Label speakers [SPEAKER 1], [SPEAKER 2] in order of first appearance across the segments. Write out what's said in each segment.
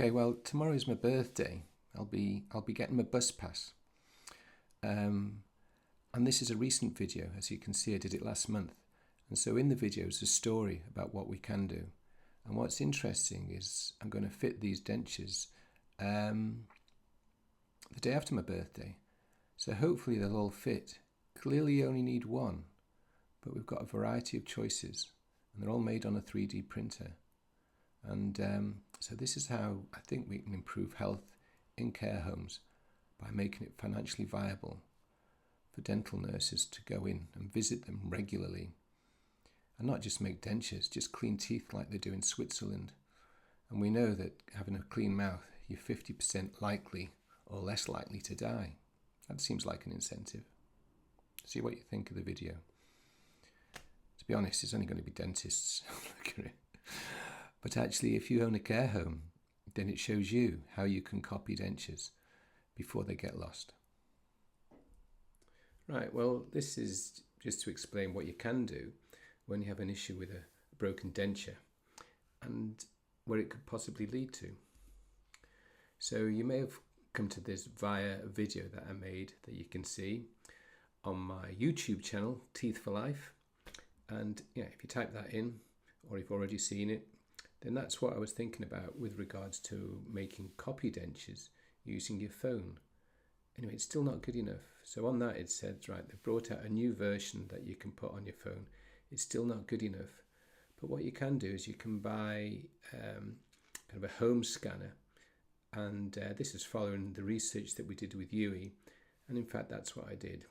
[SPEAKER 1] Okay, well, tomorrow is my birthday. I'll be getting my bus pass. And this is a recent video. As you can see, I did it last month. And so in the video is a story about what we can do. And what's interesting is I'm going to fit these dentures the day after my birthday. So hopefully they'll all fit. Clearly you only need one, but we've got a variety of choices and they're all made on a 3D printer. And so this is how I think we can improve health in care homes, by making it financially viable for dental nurses to go in and visit them regularly. And not just make dentures, just clean teeth like they do in Switzerland. And we know that having a clean mouth, you're 50% likely or less likely to die. That seems like an incentive. See what you think of the video. To be honest, it's only going to be dentists. Look at it. But actually, if you own a care home, then it shows you how you can copy dentures before they get lost. Right, well, this is just to explain what you can do when you have an issue with a broken denture and where it could possibly lead to. So you may have come to this via a video that I made that you can see on my YouTube channel, Teeth for Life. And yeah, if you type that in, or you've already seen it, then that's what I was thinking about with regards to making copy dentures using your phone. Anyway, it's still not good enough. So on that it said, right, they've brought out a new version that you can put on your phone. It's still not good enough. But what you can do is you can buy kind of a home scanner. And this is following the research that we did with Yui. And in fact, that's what I did.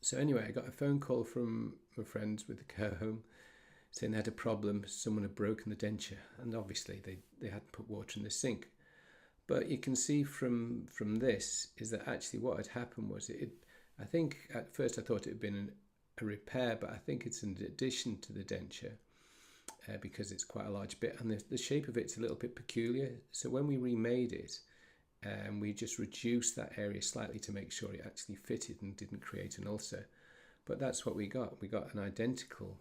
[SPEAKER 1] So anyway, I got a phone call from my friends with the care home saying they had a problem, someone had broken the denture, and obviously they hadn't put water in the sink. But you can see from this is that actually what had happened was I think at first I thought it had been a repair, but I think it's an addition to the denture because it's quite a large bit, and the shape of it's a little bit peculiar. So when we remade it, we just reduced that area slightly to make sure it actually fitted and didn't create an ulcer. But that's what we got. We got an identical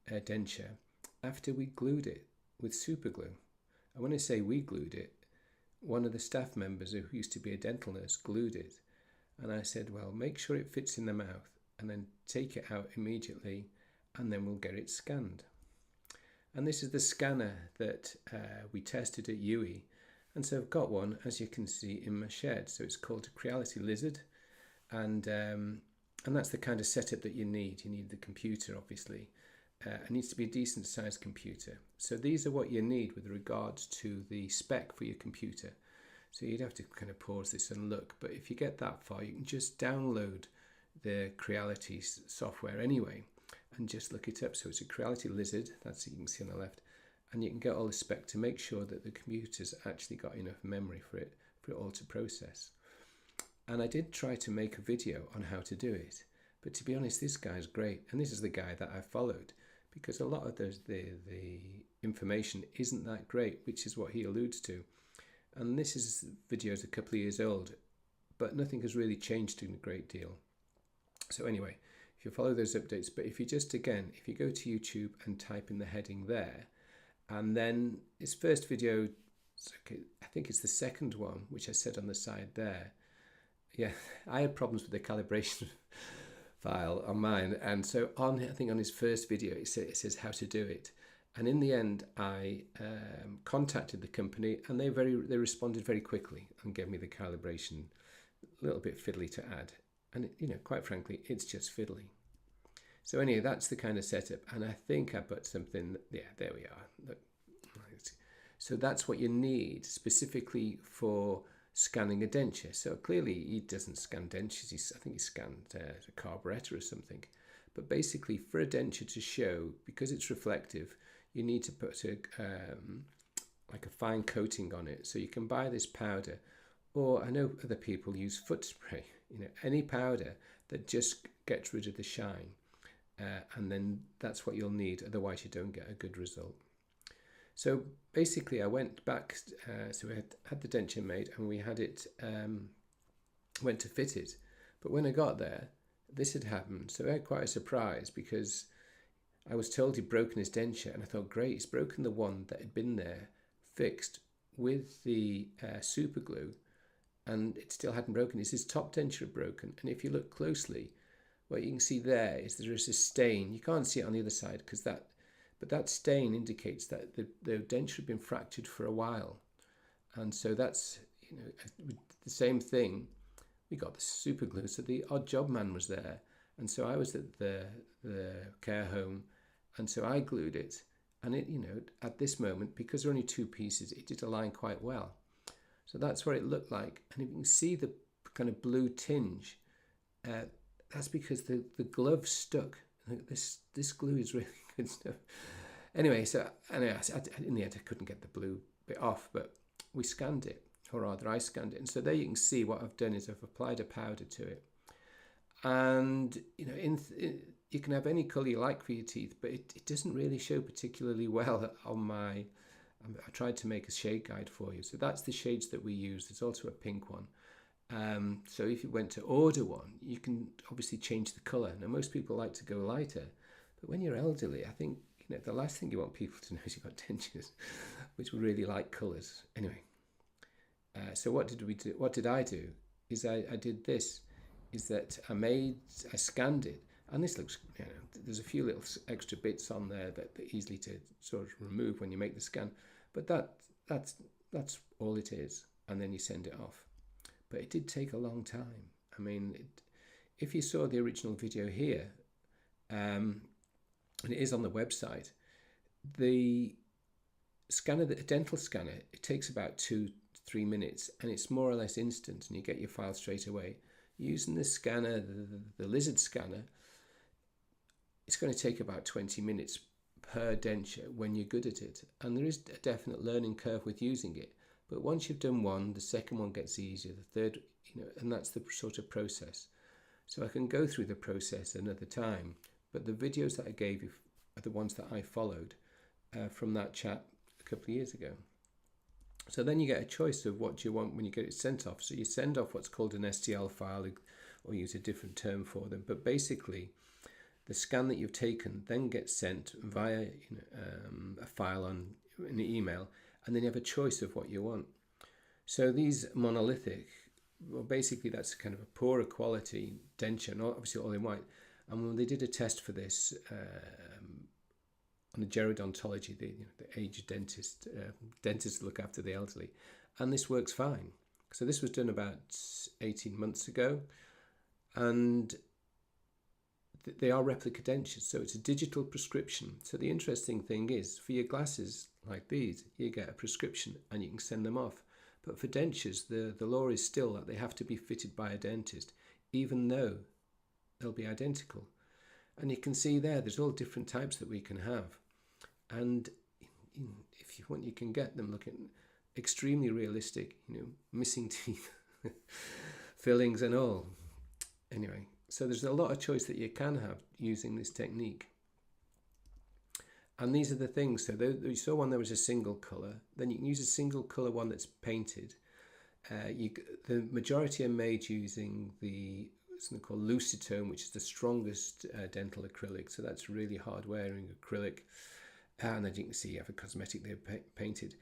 [SPEAKER 1] denture after we glued it with super glue. And when I say we glued it, one of the staff members who used to be a dental nurse glued it. And I said, well, make sure it fits in the mouth and then take it out immediately and then we'll get it scanned. And this is the scanner that we tested at Yui. And so I've got one, as you can see, in my shed. So it's called a Creality Lizard. And that's the kind of setup that you need. You need the computer, obviously. It needs to be a decent sized computer. So these are what you need with regards to the spec for your computer. So you'd have to kind of pause this and look. But if you get that far, you can just download the Creality software anyway and just look it up. So it's a Creality Lizard, that's what you can see on the left. And you can get all the spec to make sure that the computer's actually got enough memory for it all to process. And I did try to make a video on how to do it. But to be honest, this guy's great. And this is the guy that I followed, because a lot of the information isn't that great, which is what he alludes to. And this video is a couple of years old, but nothing has really changed in a great deal. So anyway, if you follow those updates, but if you just, again, if you go to YouTube and type in the heading there, and then his first video, okay, I think it's the second one, which I said on the side there. Yeah, I had problems with the calibration file on mine, and so I think on his first video it says how to do it, and in the end I contacted the company and they responded very quickly and gave me the calibration. A little bit fiddly to add, and quite frankly it's just fiddly. So anyway, that's the kind of setup, and I think I put something, yeah, there we are. Look. So that's what you need specifically for scanning a denture. So clearly he doesn't scan dentures, I think he scanned a carburetor or something. But basically for a denture to show, because it's reflective, you need to put like a fine coating on it. So you can buy this powder, or I know other people use foot spray, any powder that just gets rid of the shine. And then that's what you'll need, otherwise you don't get a good result. So basically I went back, so we had the denture made and we had it, went to fit it. But when I got there, this had happened. So I had quite a surprise because I was told he'd broken his denture and I thought, great, he's broken the one that had been there fixed with the super glue, and it still hadn't broken, is his top denture had broken. And if you look closely, what you can see there is there is a stain. You can't see it on the other side because but that stain indicates that the denture had been fractured for a while. And so that's, you know, the same thing. We got the super glue, so the odd job man was there, and so I was at the care home, and so I glued it, and it, you know, at this moment, because there are only two pieces, it did align quite well. So that's what it looked like, and you can see the kind of blue tinge. That's because the glove stuck. This glue is really good stuff. Anyway, so anyway, in the end, I couldn't get the blue bit off, but we scanned it, or rather I scanned it. And so there you can see what I've done is I've applied a powder to it. And, you know, you can have any colour you like for your teeth, but it doesn't really show particularly well on my... I tried to make a shade guide for you. So that's the shades that we use. There's also a pink one. So if you went to order one, you can obviously change the colour. Now, most people like to go lighter, but when you're elderly, I think, you know, the last thing you want people to know is you've got dentures, which will really like colours. Anyway, so what did we do? What did I do? Is I did this. Is that I scanned it, and this looks, you know, there's a few little extra bits on there that are easily to sort of remove when you make the scan, but that's all it is, and then you send it off. But it did take a long time. I mean, if you saw the original video here, and it is on the website, the scanner, the dental scanner, it takes about 2-3 minutes, and it's more or less instant, and you get your file straight away. Using the scanner, the lizard scanner, it's going to take about 20 minutes per denture when you're good at it. And there is a definite learning curve with using it. But once you've done one, the second one gets easier, the third, you know, and that's the sort of process. So I can go through the process another time, but the videos that I gave you are the ones that I followed from that chat a couple of years ago. So then you get a choice of what you want when you get it sent off. So you send off what's called an STL file, or use a different term for them. But basically, the scan that you've taken then gets sent via, you know, a file on an email, and then you have a choice of what you want. So these monolithic, well, basically that's kind of a poorer quality denture, not obviously all in white. And when they did a test for this on the gerodontology, the aged dentist, dentists look after the elderly, and this works fine. So this was done about 18 months ago, and they are replica dentures, so it's a digital prescription. So the interesting thing is, for your glasses like these, you get a prescription and you can send them off. But for dentures, the law is still that they have to be fitted by a dentist, even though they'll be identical. And you can see there's all different types that we can have. And if you want, you can get them looking extremely realistic, you know, missing teeth, fillings and all. Anyway, so there's a lot of choice that you can have using this technique. And these are the things. So you saw one, there was a single colour. Then you can use a single colour one that's painted. The majority are made using something called Lucitone, which is the strongest dental acrylic. So that's really hard wearing acrylic. And as you can see, you have a cosmetic they're painted.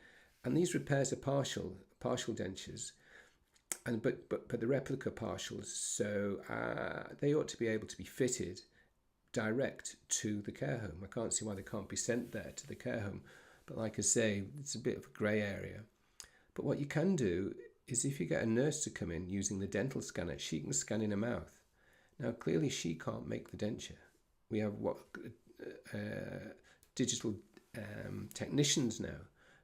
[SPEAKER 1] And these repairs are partial dentures, but the replica partials, so they ought to be able to be fitted direct to the care home. I can't see why they can't be sent there to the care home, but like I say, it's a bit of a grey area. But what you can do is, if you get a nurse to come in using the dental scanner, she can scan in a mouth. Now clearly she can't make the denture. We have digital technicians now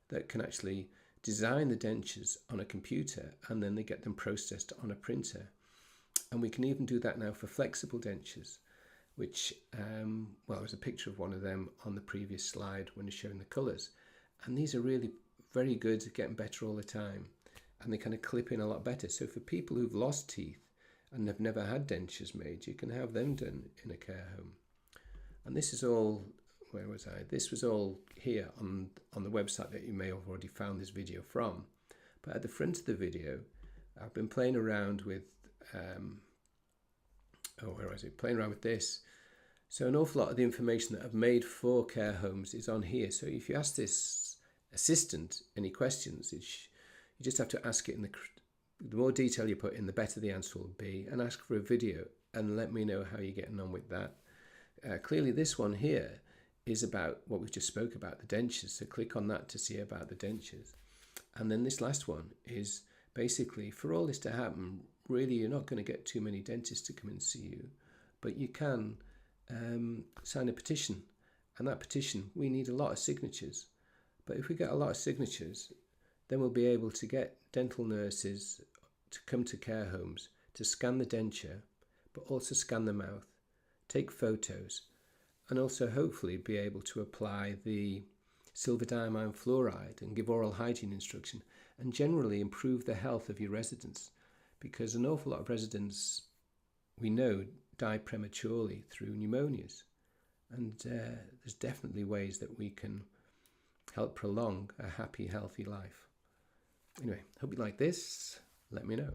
[SPEAKER 1] that can actually design the dentures on a computer, and then they get them processed on a printer. And we can even do that now for flexible dentures, which, well, there's a picture of one of them on the previous slide when it's showing the colours. And these are really very good at getting better all the time, and they kind of clip in a lot better. So for people who've lost teeth and have never had dentures made, you can have them done in a care home. And this is all, where was I? This was all here on the website that you may have already found this video from. But at the front of the video, I've been playing around with, playing around with this. So an awful lot of the information that I've made for care homes is on here. So if you ask this assistant any questions. You just have to ask it in the more detail you put in, the better the answer will be, and ask for a video and let me know how you're getting on with that. Clearly this one here is about what we just spoke about, the dentures, so click on that to see about the dentures. And then this last one is basically, for all this to happen, really you're not going to get too many dentists to come and see you, but you can sign a petition, and that petition, we need a lot of signatures. But if we get a lot of signatures, then we'll be able to get dental nurses to come to care homes to scan the denture, but also scan the mouth, take photos, and also hopefully be able to apply the silver diamine fluoride and give oral hygiene instruction, and generally improve the health of your residents, because an awful lot of residents we know die prematurely through pneumonias, and there's definitely ways that we can help prolong a happy, healthy life. Anyway, hope you like this. Let me know.